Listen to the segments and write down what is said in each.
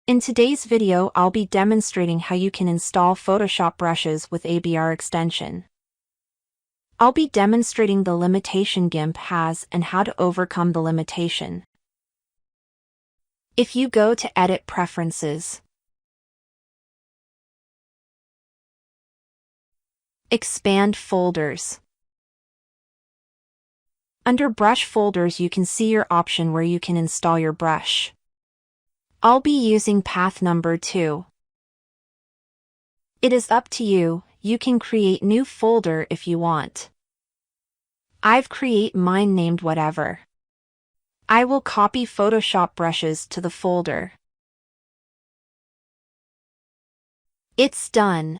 In today's video, I'll be demonstrating how you can install Photoshop brushes with ABR extension. I'll be demonstrating the limitation Gimp has and how to overcome the limitation. If you go to Edit Preferences, Expand Folders. Under Brush Folders, you can see your option where you can install your brush. I'll be using path number 2. It is up to you, you can create new folder if you want. I've create mine named whatever. I will copy Photoshop brushes to the folder. It's done.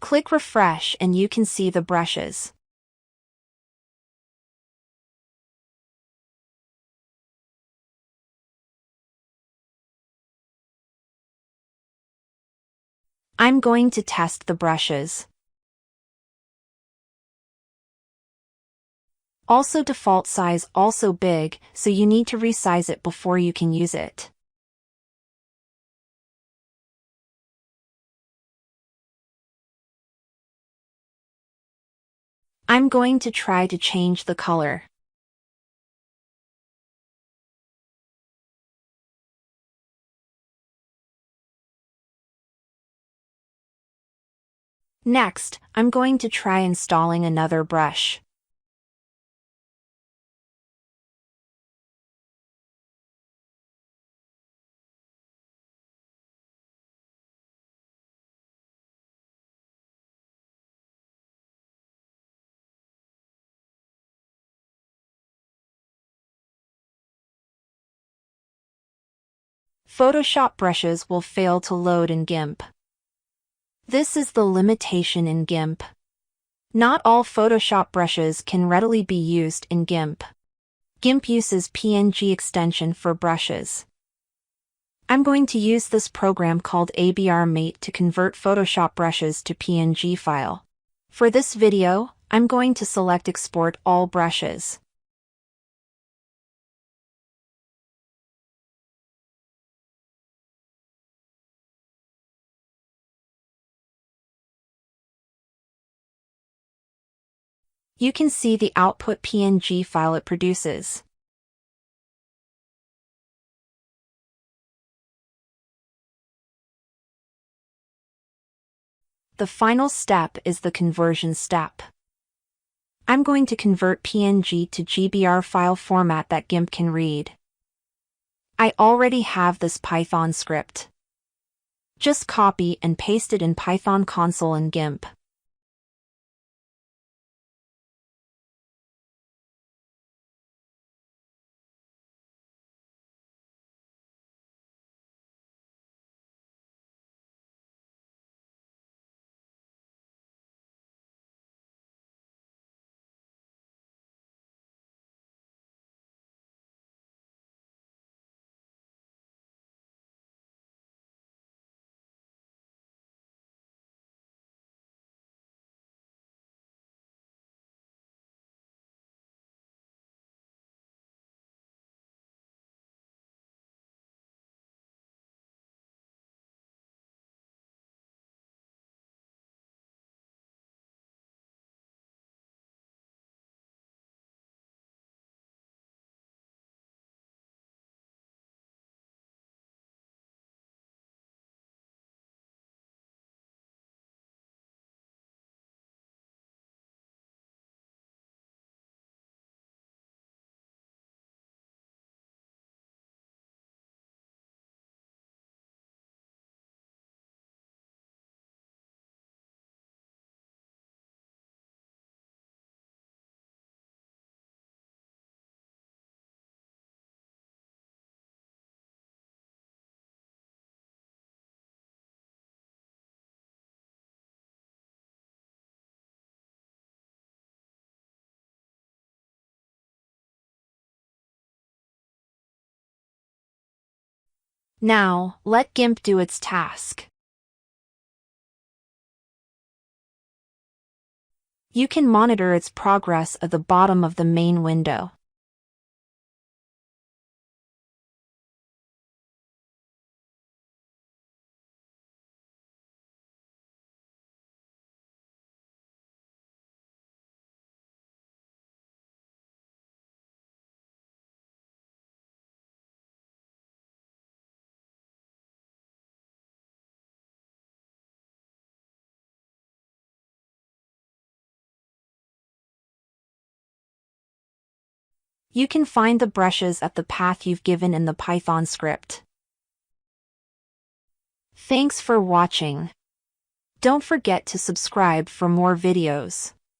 Click refresh and you can see the brushes. I'm going to test the brushes. Also default size also big, so you need to resize it before you can use it. I'm going to try to change the color. Next, I'm going to try installing another brush. Photoshop brushes will fail to load in Gimp. This is the limitation in Gimp. Not all Photoshop brushes can readily be used in Gimp. Gimp uses PNG extension for brushes. I'm going to use this program called ABR Mate to convert Photoshop brushes to PNG file. For this video, I'm going to select Export All Brushes. You can see the output PNG file it produces. The final step is the conversion step. I'm going to convert PNG to GBR file format that Gimp can read. I already have this Python script. Just copy and paste it in Python console in Gimp. Now, let Gimp do its task. You can monitor its progress at the bottom of the main window. You can find the brushes at the path you've given in the Python script. Thanks for watching. Don't forget to subscribe for more videos.